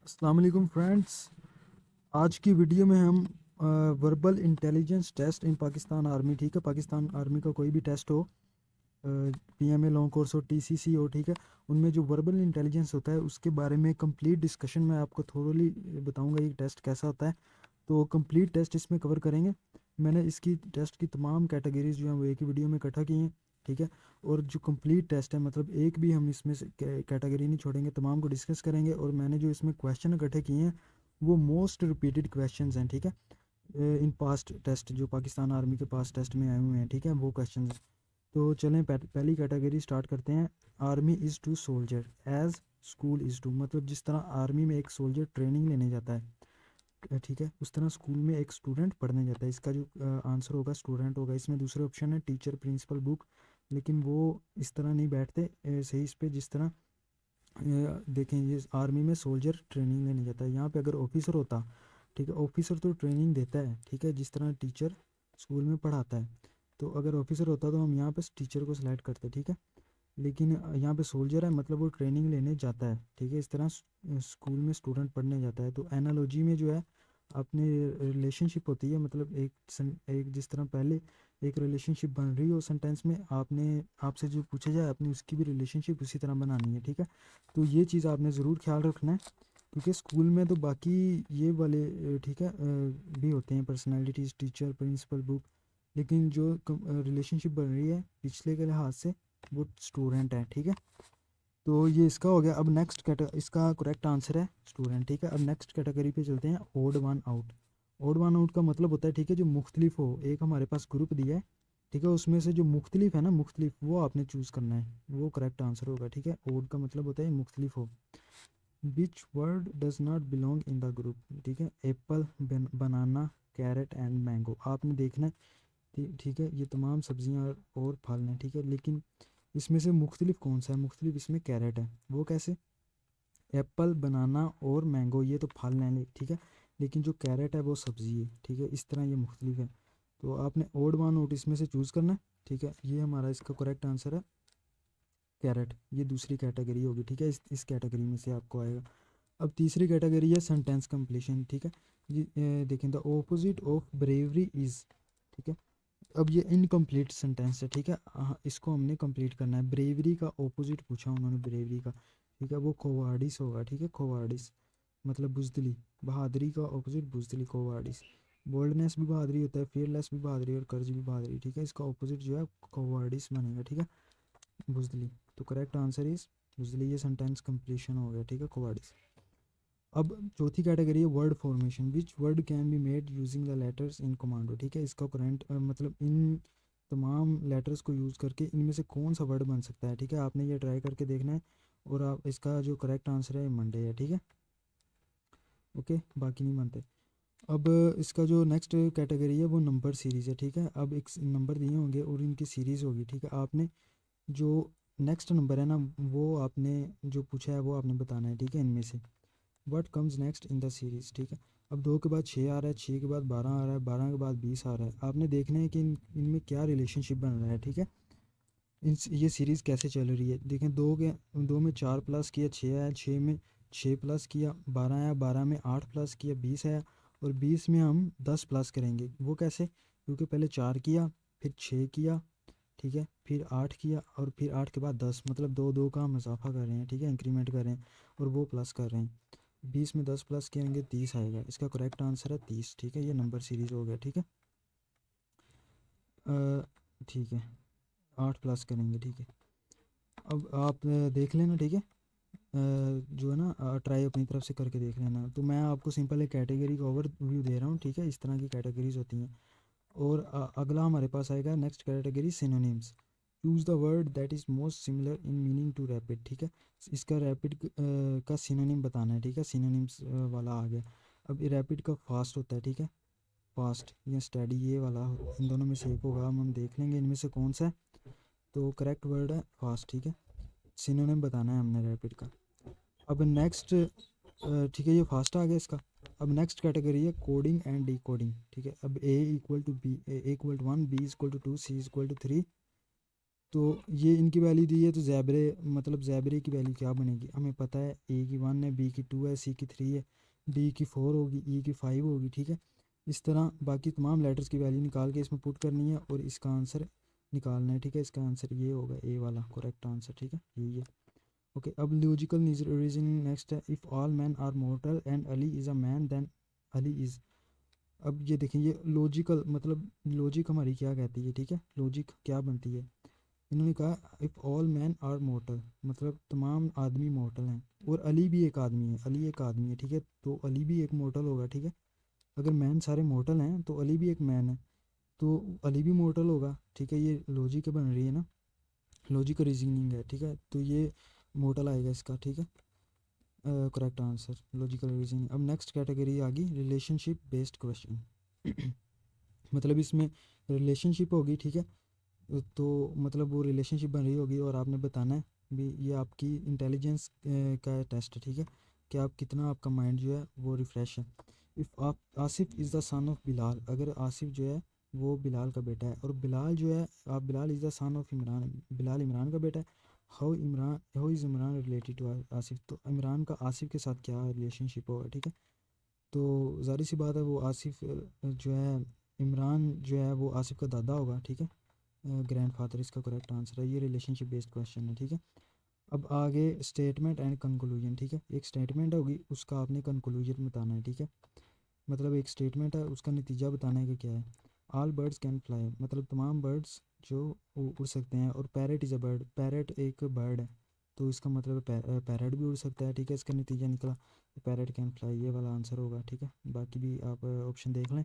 अस्सलाम वालेकुम फ्रेंड्स। आज की वीडियो में हम वर्बल इंटेलिजेंस टेस्ट इन पाकिस्तान आर्मी, ठीक है, पाकिस्तान आर्मी का कोई भी टेस्ट हो, पीएमए लॉन्ग कोर्स हो, टीसीसी हो, ठीक है, उनमें जो वर्बल इंटेलिजेंस होता है उसके बारे में कंप्लीट डिस्कशन मैं आपको थोड़ली बताऊंगा ये टेस्ट कैसा होता है। तो कंप्लीट टेस्ट इसमें कवर करेंगे। मैंने इसकी टेस्ट की तमाम कैटेगरीज जो हैं वो एक ही वीडियो में इकट्ठा की हैं, ठीक है। और जो कंप्लीट टेस्ट है मतलब एक भी हम इसमें से कैटेगरी नहीं छोड़ेंगे, तमाम को डिस्कस करेंगे। और मैंने जो इसमें क्वेश्चन इकट्ठे किए हैं वो मोस्ट रिपीटेड क्वेश्चन हैं, ठीक है, इन पास्ट टेस्ट जो पाकिस्तान आर्मी के पास टेस्ट में आए हुए हैं, ठीक है, वो क्वेश्चन हैं। तो चलें पहली कैटेगरी स्टार्ट करते हैं। Army is to soldier as school is to, मतलब जिस तरह आर्मी में एक सोल्जर ट्रेनिंग लेने जाता है, ठीक है, उस तरह स्कूल में एक स्टूडेंट पढ़ने जाता है। इसका जो आंसर होगा स्टूडेंट होगा। इसमें दूसरे ऑप्शन है टीचर, प्रिंसिपल, बुक, लेकिन वो इस तरह नहीं बैठते सही इस पे जिस तरह देखें ये आर्मी में सोल्जर ट्रेनिंग लेने जाता है। यहाँ पे अगर ऑफिसर होता, ठीक है, ऑफिसर तो ट्रेनिंग देता है, ठीक है, जिस तरह टीचर स्कूल में पढ़ाता है। तो अगर ऑफिसर होता तो हम यहाँ पे टीचर को सिलेक्ट करते, ठीक है। लेकिन यहाँ पे सोल्जर है मतलब वो ट्रेनिंग लेने जाता है, ठीक है। इस तरह स्कूल में स्टूडेंट पढ़ने जाता है। तो एनालॉजी में जो है अपने रिलेशनशिप होती है, मतलब एक जिस तरह पहले एक रिलेशनशिप बन रही हो सेंटेंस में, आपने आपसे जो पूछा जाए अपनी उसकी भी रिलेशनशिप उसी तरह बनानी है, ठीक है। तो ये चीज़ आपने ज़रूर ख्याल रखना है, क्योंकि स्कूल में तो बाकी ये वाले ठीक है भी होते हैं पर्सनालिटीज़, टीचर, प्रिंसिपल, बुक, लेकिन जो रिलेशनशिप बन रही है पिछले के लिहाज से वो स्टूडेंट है, ठीक है। तो ये इसका हो गया। अब नेक्स्ट कैटेगरी, इसका करेक्ट आंसर है स्टूडेंट, ठीक है। अब नेक्स्ट कैटेगरी पे चलते हैं। Odd one out. Odd one out का मतलब होता है, ठीक है, जो मुख्तलिफ हो। एक हमारे पास ग्रुप दिया है, ठीक है, उसमें से जो मुख्तलिफ है ना, मुख्तलिफ वो आपने चूज़ करना है, वो करेक्ट आंसर होगा, ठीक है। ओड का मतलब होता है मुख्तलिफ हो। Which word does not belong in the group, ठीक है। Apple, banana, carrot and mango आपने देखना है, ठीक है, ये तमाम सब्जियां और फल हैं, ठीक है, लेकिन इसमें से मुख्तलिफ कौन सा है? मुख्तलिफ इसमें कैरेट है। वो कैसे? एप्पल, बनाना और मैंगो ये तो फल हैं, ठीक है, लेकिन जो कैरेट है वो सब्ज़ी है, ठीक है। इस तरह ये मुख्तलिफ है। तो आपने ओड वन आउट इसमें से चूज़ करना है, ठीक है। ये हमारा इसका करेक्ट आंसर है कैरेट। ये दूसरी कैटेगरी होगी, ठीक है, इस कैटेगरी में से आपको आएगा। अब तीसरी कैटेगरी है सेंटेंस कंप्लीशन, ठीक है। देखें, the opposite of bravery is, ठीक है। अब ये इनकम्प्लीट सेंटेंस है, ठीक है, इसको हमने कंप्लीट करना है। ब्रेवरी का ऑपोजिट पूछा उन्होंने, ब्रेवरी का, ठीक है, वो कोवार्डिस होगा, ठीक है, कोवार्डिस मतलब बुजदली। बहादुरी का ऑपोजिट बुजदली, कोवार्डिस। बोल्डनेस भी बहादुरी होता है, फियरलेस भी बहादुरी और कर्ज भी बहादुरी, ठीक है, इसका ऑपोजिट जो है कोवार्डिस बनेगा, ठीक है, बुजदली। तो करेक्ट आंसर इज बुजदली। ये सेंटेंस कंप्लीशन हो गया, ठीक है, कोवार्डिस। अब चौथी कैटेगरी है word formation. Which word can be made using the letters in commando, ठीक है, इसका करंट मतलब इन तमाम लेटर्स को यूज़ करके इनमें से कौन सा वर्ड बन सकता है, ठीक है, आपने ये ट्राई करके देखना है। और आप इसका जो करेक्ट आंसर है मंडे है, ठीक है, ओके, बाकी नहीं बनते। अब इसका जो नेक्स्ट कैटेगरी है वो नंबर सीरीज़ है, ठीक है। अब एक नंबर दिए होंगे और इनकी सीरीज़ होगी, ठीक है। आपने जो नेक्स्ट नंबर है ना वो आपने जो पूछा है वो आपने बताना है, ठीक है, इनमें से what comes next in the series, ठीक है। अब 2 के बाद 6 आ रहा है, 6 के बाद 12 आ रहा है, 12 के बाद 20 आ रहा है। आपने देखना है कि इनमें क्या रिलेशनशिप बन रहा है, ठीक है, ये सीरीज़ कैसे चल रही है। देखें, 2 में 4 प्लस किया 6 आया, 6 में 6 प्लस किया 12 आया, 12 में 8 प्लस किया 20 आया, और 20 में हम 10 प्लस करेंगे। वो कैसे? क्योंकि पहले 4 किया, फिर 6 किया, ठीक है, फिर 8 किया, और फिर 8 के बाद 10, मतलब दो दो का हम इजाफा कर रहे हैं, ठीक है, इंक्रीमेंट कर रहे हैं, और वो प्लस कर रहे हैं। 20 में 10 प्लस करेंगे 30 आएगा। इसका करेक्ट आंसर है 30, ठीक है, ये नंबर सीरीज़ हो गया, ठीक है। ठीक है, 8 प्लस करेंगे, ठीक है। अब आप देख लेना, ठीक है, जो है ना ट्राई अपनी तरफ से करके देख लेना। तो मैं आपको सिंपल एक कैटेगरी का ओवर व्यू दे रहा हूँ, ठीक है, इस तरह की कैटेगरीज होती हैं। और अगला हमारे पास आएगा next category synonyms. Choose the word that is most similar in meaning to rapid, ठीक है। इसका रैपिड का सिनोनिम बताना है, ठीक है, सिनोनिम्स वाला आ गया। अब रैपिड का फास्ट होता है, ठीक है, फास्ट या स्टडी, ये वाला इन दोनों में से एक होगा। हम देख लेंगे इनमें से कौन सा है। तो करेक्ट वर्ड है फास्ट, ठीक है, सिनोनिम बताना है हमने रैपिड का। अब नेक्स्ट, ठीक है, ये फास्ट आ गया इसका। अब नेक्स्ट कैटेगरी है कोडिंग एंड डी कोडिंग, ठीक है। अब A equal to B, A equal to 1, B equal to 2, C equal to 3, तो ये इनकी वैल्यू दी है, तो ज़ेबरे मतलब ज़ेबरे की वैल्यू क्या बनेगी हमें पता है, ए की 1 है, बी की 2 है, सी की 3 है, डी की 4 होगी, ई की 5 होगी, ठीक है। इस तरह बाकी तमाम लेटर्स की वैल्यू निकाल के इसमें पुट करनी है और इसका आंसर निकालना है, ठीक है। इसका आंसर ये होगा, ए वाला करेक्ट आंसर, ठीक है, यही है। ओके, अब लॉजिकल रीजनिंग नेक्स्ट है। If all man are mortal and Ali is a man then Ali is. अब ये देखें, ये लॉजिकल मतलब लॉजिक हमारी क्या कहती है, ठीक है, लॉजिक क्या बनती है। इन्होंने कहा if all man are mortal, मतलब तमाम आदमी मॉर्टल हैं, और अली भी एक आदमी है, अली एक आदमी है, ठीक है, तो अली भी एक मॉर्टल होगा, ठीक है। अगर मैन सारे मॉर्टल हैं तो अली भी एक मैन है, तो अली भी मॉर्टल होगा, ठीक है। ये लॉजिक बन रही है ना, लॉजिक रीजनिंग है, ठीक है, तो ये मॉर्टल आएगा इसका, ठीक है, करेक्ट आंसर लॉजिकल रीजनिंग। अब नेक्स्ट कैटेगरी आ गई रिलेशनशिप बेस्ड क्वेश्चन। मतलब इसमें रिलेशनशिप होगी, ठीक है, तो मतलब वो रिलेशनशिप बन रही होगी और आपने बताना है भी, ये आपकी इंटेलिजेंस का टेस्ट है, ठीक है, कि आप कितना आपका माइंड जो है वो रिफ़्रेश है। इफ़ आप Asif is the son of Bilal, अगर आसिफ जो है वो बिलाल का बेटा है, और बिलाल जो है आप Bilal is the son of Imran, Bilal Imran का बेटा है। How is Imran related to Asif, तो इमरान का आसिफ के साथ क्या रिलेशनशिप होगा, ठीक है। तो ज़ाहिर सी बात है वो आसिफ जो है, इमरान जो है वो आसिफ का दादा होगा, ठीक है, ग्रैंडफादर इसका करेक्ट आंसर है। ये रिलेशनशिप बेस्ड क्वेश्चन है, ठीक है। अब आगे स्टेटमेंट एंड कंक्लूजन, ठीक है, एक स्टेटमेंट होगी उसका आपने कंक्लूजन बताना है, ठीक है। मतलब एक स्टेटमेंट है उसका नतीजा बताना है कि क्या है। ऑल बर्ड्स कैन फ्लाई, मतलब तमाम बर्ड्स जो उड़ सकते हैं, और parrot is a bird, parrot एक बर्ड है, तो इसका मतलब पैरट भी उड़ सकता है, ठीक है। इसका नतीजा निकला पैरट कैन फ्लाई, ये वाला आंसर होगा, ठीक है। बाकी भी आप ऑप्शन देख लें,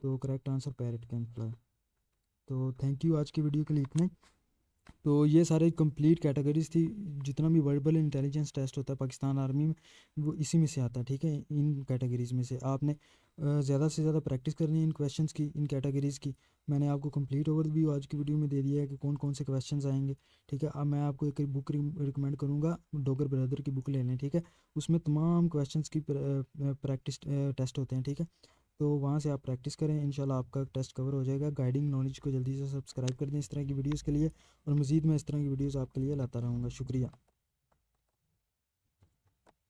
तो correct answer parrot can fly. तो थैंक यू, आज की वीडियो के लिए इतना ही। तो ये सारे कंप्लीट कैटेगरीज थी, जितना भी वर्बल इंटेलिजेंस टेस्ट होता है पाकिस्तान आर्मी में, वो इसी में से आता है, ठीक है। इन कैटेगरीज में से आपने ज़्यादा से ज़्यादा प्रैक्टिस करनी है इन क्वेश्चंस की, इन कैटेगरीज़ की। मैंने आपको कंप्लीट ओवरव्यू आज की वीडियो में दे दिया है कि कौन कौन से क्वेश्चंस आएंगे, ठीक है। अब मैं आपको एक बुक रिकमेंड करूँगा, डोगर ब्रदर की बुक ले लें, ठीक है। उसमें तमाम क्वेश्चन की प्रैक्टिस टेस्ट होते हैं, ठीक है। तो वहाँ से आप प्रैक्टिस करें, इंशाल्लाह आपका टेस्ट कवर हो जाएगा। गाइडिंग नॉलेज को जल्दी से सब्सक्राइब कर दें इस तरह की वीडियोज़ के लिए, और मज़ीद मैं इस तरह की वीडियोज़ आपके लिए लाता रहूँगा। शुक्रिया।